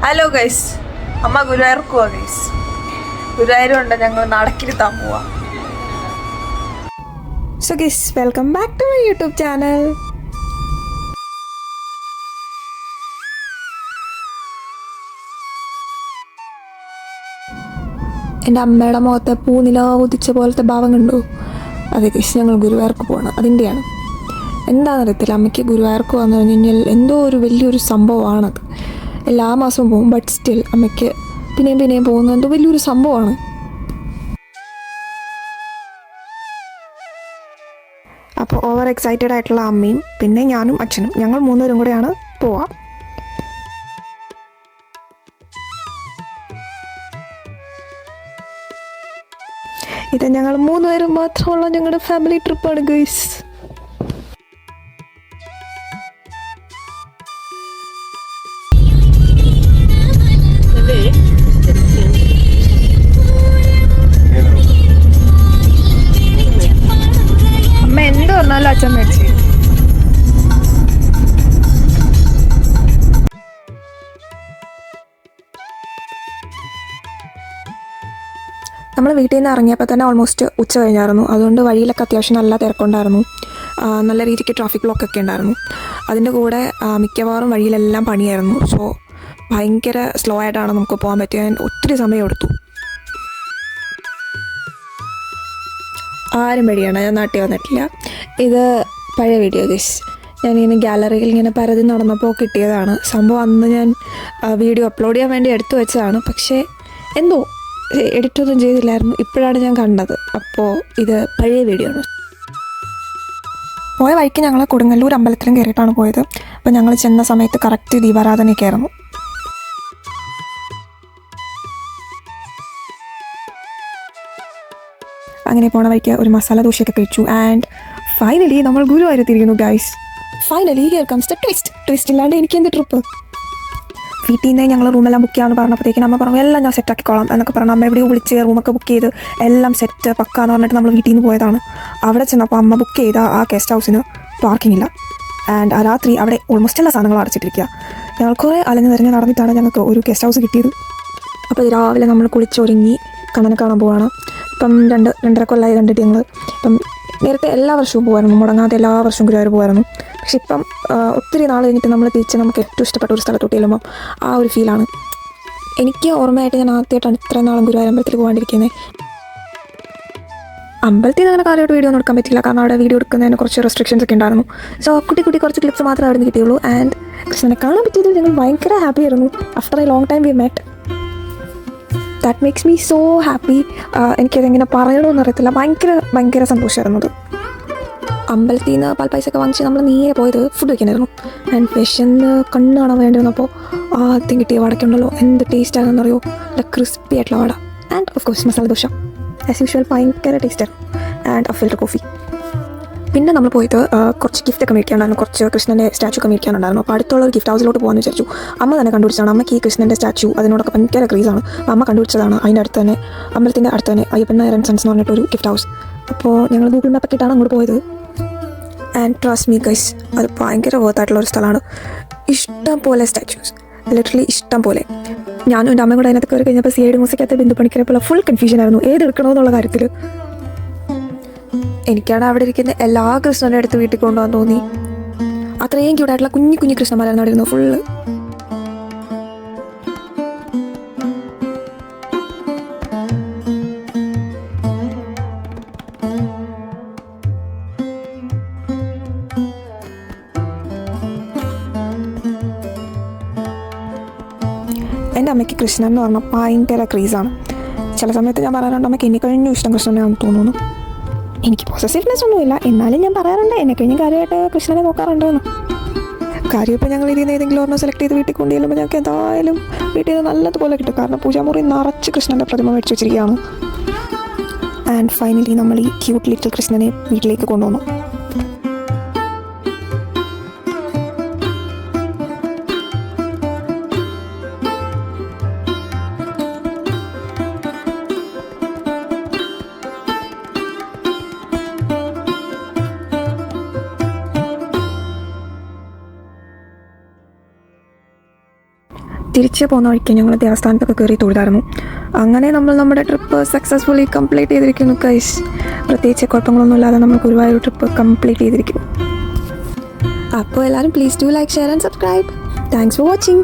Hello guys, അമ്മ ഗുരുവായൂർക്ക് പോവാ guys. ഗുരുവായൂരും ഉണ്ട്, ഞങ്ങൾ നടക്കിരുത്താൻ പോവാ. So guys, welcome back to my YouTube channel. എൻ്റെ അമ്മയുടെ മുഖത്തെ പൂനില ഉദിച്ച പോലത്തെ ഭാവം കണ്ടു. അതെ ഗൈസ്, ഞങ്ങൾ ഗുരുവായൂർക്ക് പോകണം. അതിൻ്റെയാണ്. എന്താണെന്നറിയത്തില്ല, അമ്മയ്ക്ക് ഗുരുവായൂർക്ക് വന്നു കഴിഞ്ഞാൽ എന്തോ ഒരു വലിയൊരു സംഭവമാണത്. എല്ലാ മാസവും പോകും, ബട്ട് സ്റ്റിൽ അമ്മയ്ക്ക് പിന്നെയും പോകുന്നത് എന്തോ വലിയൊരു സംഭവമാണ്. അപ്പോൾ ഓവർ എക്സൈറ്റഡ് ആയിട്ടുള്ള അമ്മയും പിന്നെ ഞാനും അച്ഛനും, ഞങ്ങൾ മൂന്നുപേരും കൂടെയാണ് പോവാം. ഇത് ഞങ്ങൾ മൂന്നുപേരും മാത്രമുള്ള ഞങ്ങളുടെ ഫാമിലി ട്രിപ്പാണ് ഗൈസ്. അമ്മ എന്ത് പറഞ്ഞാലും അച്ഛൻ മേടിച്ചു. നമ്മൾ വീട്ടിൽ നിന്ന് ഇറങ്ങിയപ്പോൾ തന്നെ ഓൾമോസ്റ്റ് ഉച്ച കഴിഞ്ഞായിരുന്നു. അതുകൊണ്ട് വഴിയിലൊക്കെ അത്യാവശ്യം നല്ല തിരക്കുണ്ടായിരുന്നു. നല്ല രീതിക്ക് ട്രാഫിക് ബ്ലോക്കൊക്കെ ഉണ്ടായിരുന്നു. അതിൻ്റെ കൂടെ മിക്കവാറും വഴിയിലെല്ലാം പണിയായിരുന്നു. സോ ഭയങ്കര സ്ലോ ആയിട്ടാണ് നമുക്ക് പോകാൻ പറ്റിയത്. ഒത്തിരി സമയം എടുത്തു. ആരും വഴിയാണ്, ഞാൻ നാട്ടിൽ വന്നിട്ടില്ല. ഇത് പഴയ വീഡിയോ ഗൈസ്. ഞാനിങ്ങനെ ഗാലറിയിൽ ഇങ്ങനെ പരതി നടന്നപ്പോൾ കിട്ടിയതാണ് സംഭവം. അന്ന് ഞാൻ വീഡിയോ അപ്ലോഡ് ചെയ്യാൻ വേണ്ടി എടുത്തു വെച്ചതാണ്. പക്ഷേ എന്തോ എഡിറ്റൊന്നും ചെയ്തില്ലായിരുന്നു. ഇപ്പോഴാണ് ഞാൻ കണ്ടത്. അപ്പോൾ ഇത് പഴയ വീഡിയോ ആണ്. പോയ വഴിക്ക് ഞങ്ങൾ കൊടുങ്ങല്ലൂർ അമ്പലത്തിലും കയറിയിട്ടാണ് പോയത്. അപ്പോൾ ഞങ്ങൾ ചെന്ന സമയത്ത് കറക്റ്റ് ദീപാരാധനയൊക്കെ ആയിരുന്നു. അങ്ങനെ പോണ വഴിക്ക് ഒരു മസാല ദോശയൊക്കെ കഴിച്ചു. ആൻഡ് ഫൈനലി നമ്മൾ ഗുരുവായൂരെത്തിയിരിക്കുന്നു guys. Finally here comes the twist ഇല്ലാണ്ട് എനിക്ക് എന്ത് ട്രിപ്പ്. വീട്ടിൽ നിന്ന് ഞങ്ങൾ റൂമെല്ലാം ബുക്ക് ചെയ്യാമെന്ന് പറഞ്ഞപ്പോഴത്തേക്കും അമ്മ പറഞ്ഞു എല്ലാം ഞാൻ സെറ്റാക്കിക്കോളാം എന്നൊക്കെ പറഞ്ഞു. അമ്മ എവിടെയോ വിളിച്ച് റൂമൊക്കെ ബുക്ക് ചെയ്ത് എല്ലാം സെറ്റ് പക്കാന്ന് പറഞ്ഞിട്ട് നമ്മൾ വീട്ടിൽ നിന്ന് പോയതാണ്. അവിടെ ചെന്നപ്പോൾ അമ്മ ബുക്ക് ചെയ്ത ആ ഗസ്റ്റ് ഹൗസിന് പാർക്കിംഗ് ഇല്ല. ആൻഡ് ആ രാത്രി അവിടെ ഓൾമോസ്റ്റ് എല്ലാ സാധനങ്ങളും അടച്ചിട്ടിരിക്കുക. ഞങ്ങൾ കുറേ അലഞ്ഞ് നിറഞ്ഞ് നടന്നിട്ടാണ് ഞങ്ങൾക്ക് ഒരു ഗസ്റ്റ് ഹൗസ് കിട്ടിയത്. അപ്പോൾ രാവിലെ നമ്മൾ കുളിച്ചൊരുങ്ങി കണ്ണനെ കാണാൻ പോവുകയാണ്. ഇപ്പം 2.5 കൊല്ലമായി കണ്ടിട്ട് ഞങ്ങൾ. ഇപ്പം നേരത്തെ എല്ലാ വർഷവും പോകുമായിരുന്നു, മുടങ്ങാതെ എല്ലാ വർഷവും ഗുരുവായൂർ പോകുമായിരുന്നു. പക്ഷെ ഇപ്പം ഒത്തിരി നാൾ കഴിഞ്ഞിട്ട് നമ്മൾ തിരിച്ച് നമുക്ക് ഏറ്റവും ഇഷ്ടപ്പെട്ട ഒരു സ്ഥലത്തോട്ട് ചെല്ലുമ്പോൾ ആ ഒരു ഫീലാണ്. എനിക്ക് ഓർമ്മയായിട്ട് ഞാൻ ആദ്യമായിട്ടാണ് ഇത്രയും നാളും ഗുരുവായൂർ അമ്പലത്തിൽ പോകാണ്ടിരിക്കുന്നത്. അമ്പലത്തിൽ നിന്ന് അങ്ങനെ കാര്യമായിട്ട് വീഡിയോ ഒന്നും എടുക്കാൻ പറ്റില്ല, കാരണം അവിടെ വീഡിയോ എടുക്കുന്നതിന് കുറച്ച് റെസ്ട്രിക്ഷൻസ് ഒക്കെ ഉണ്ടായിരുന്നു. സോ കുട്ടി കുറച്ച് ക്ലിപ്സ് മാത്രമേ അവിടെ നിന്ന് കിട്ടിയുള്ളൂ. ആൻഡ് കൃഷ്ണനെ കാണാൻ പറ്റിയതിൽ ഞങ്ങൾ ഭയങ്കര ഹാപ്പി ആയിരുന്നു. After a long time we met. That makes me so happy. എനിക്കതെങ്ങനെ പറയണമെന്ന് അറിയത്തില്ല. ഭയങ്കര സന്തോഷമായിരുന്നു അത്. അമ്പലത്തിൽ നിന്ന് പാൽപ്പായസമൊക്കെ വാങ്ങിച്ച് നമ്മൾ നേരെ പോയത് ഫുഡ് വയ്ക്കാനായിരുന്നു. ആൻഡ് വിശന്ന് കണ്ണ് കാണാൻ വേണ്ടി വന്നപ്പോൾ ആദ്യം കിട്ടിയ വടക്കുണ്ടല്ലോ, എന്ത് ടേസ്റ്റ് ആണെന്നറിയോ. നല്ല ക്രിസ്പി ആയിട്ടുള്ള vada. And of course masala dosa as usual ഭയങ്കര ടേസ്റ്റായിരുന്നു. And a filter coffee. പിന്നെ നമ്മൾ പോയത് കുറച്ച് ഗിഫ്റ്റൊക്കെ മേടിക്കാനുണ്ടായിരുന്നു. കുറച്ച് കൃഷ്ണൻ്റെ സ്റ്റാച്ചു ഒക്കെ മേടിക്കാനുണ്ടായിരുന്നു. അപ്പോൾ അടുത്തുള്ള ഒരു ഗിഫ്റ്റ് ഹൗസിലോട്ട് പോകാമെന്ന് വിചാരിച്ചു. അമ്മ തന്നെ കണ്ടുപിടിച്ചതാണ്. അമ്മയ്ക്ക് ഈ കൃഷ്ണൻ്റെ സ്റ്റാച്ചു അതിനോടൊക്കെ ഭയങ്കര ക്രേസാണ്. അപ്പോൾ അമ്മ കണ്ടുപിടിച്ചതാണ്. അതിൻ്റെ അടുത്ത് തന്നെ, അമ്പലത്തിൻ്റെ അടുത്ത് തന്നെ അയ്യപ്പൻ നായർ ആൻഡ് സൺസ് എന്ന് പറഞ്ഞിട്ടൊരു ഗിഫ്റ്റ് ഹൗസ്. അപ്പോൾ ഞങ്ങൾ ഗൂഗിൾ മാപ്പൊക്കെ ഇട്ടാണ് അങ്ങോട്ട് പോയത്. ആൻഡ് ട്രസ്റ്റ് മീ ഗൈസ്, അത് ഭയങ്കര വേർത്തായിട്ടുള്ളൊരു സ്ഥലമാണ്. ഇഷ്ടം പോലെ സ്റ്റാച്യൂസ്, ലിറ്ററലി ഇഷ്ടം പോലെ. ഞാനും എൻ്റെ അമ്മയും കൂടെ അതിനകത്ത് കയറി കഴിഞ്ഞപ്പോൾ CID മ്യൂസിക്കകത്ത് ബിന്ദു പണിക്കരെ പോലെ ഫുൾ കൺഫ്യൂഷൻ ആയിരുന്നു ഏതെടുക്കണമെന്നുള്ള കാര്യത്തിൽ. എനിക്കാണ് അവിടെ ഇരിക്കുന്ന എല്ലാ കൃഷ്ണൻ്റെ അടുത്ത് വീട്ടിൽ കൊണ്ടുപോകാൻ തോന്നി. അത്രയും ക്യൂട്ടായിട്ടുള്ള കുഞ്ഞു കൃഷ്ണന്മാരായിരുന്നു അവിടെ ഇരുന്നു ഫുള്ള്. എൻ്റെ അമ്മയ്ക്ക് കൃഷ്ണൻ എന്ന് പറഞ്ഞാൽ ഭയങ്കര ക്രേസാണ്. ചില സമയത്ത് ഞാൻ പറയാറുണ്ട് അമ്മയ്ക്ക് എന്നെ കഴിഞ്ഞു ഇഷ്ടം കൃഷ്ണനെയാണെന്ന് തോന്നുന്നു. എനിക്ക് പോസസീവ്നെസ് ഒന്നുമില്ല, എന്നാലും ഞാൻ പറയാറുണ്ട് എന്നെ കഴിഞ്ഞ് കാര്യമായിട്ട് കൃഷ്ണനെ നോക്കാറുണ്ട് എന്ന്. കാര്യം ഇപ്പോൾ ഞങ്ങൾ ഇതിൽ നിന്ന് ഏതെങ്കിലും ഒരെണ്ണം സെലക്ട് ചെയ്ത് വീട്ടിൽ കൊണ്ടു ചെല്ലുമ്പോൾ ഞങ്ങൾക്ക് എന്തായാലും വീട്ടിൽ നിന്ന് നല്ലതുപോലെ കിട്ടും. കാരണം പൂജാമുറി നിറച്ച് കൃഷ്ണൻ്റെ പ്രതിമ മേടിച്ച് വെച്ചിരിക്കുകയാണ്. ആൻഡ് ഫൈനലി നമ്മൾ ഈ ക്യൂട്ട് ലിറ്റിൽ കൃഷ്ണനെ വീട്ടിലേക്ക് കൊണ്ടുവന്നു. തിരിച്ച് പോകുന്ന വഴിക്ക് ഞങ്ങൾ ദേവസ്ഥാനത്തൊക്കെ കയറി തൊഴുതായിരുന്നു. അങ്ങനെ നമ്മൾ നമ്മുടെ ട്രിപ്പ് സക്സസ്ഫുള്ളി കംപ്ലീറ്റ് ചെയ്തിരിക്കുന്നു ഗൈസ്. പ്രത്യേകിച്ച് കുഴപ്പങ്ങളൊന്നും ഇല്ലാതെ നമ്മൾ ഗുരുവായൂർ ട്രിപ്പ് കംപ്ലീറ്റ് ചെയ്തിരിക്കുന്നു. അപ്പോൾ എല്ലാവരും please do like, share and subscribe. Thanks for watching.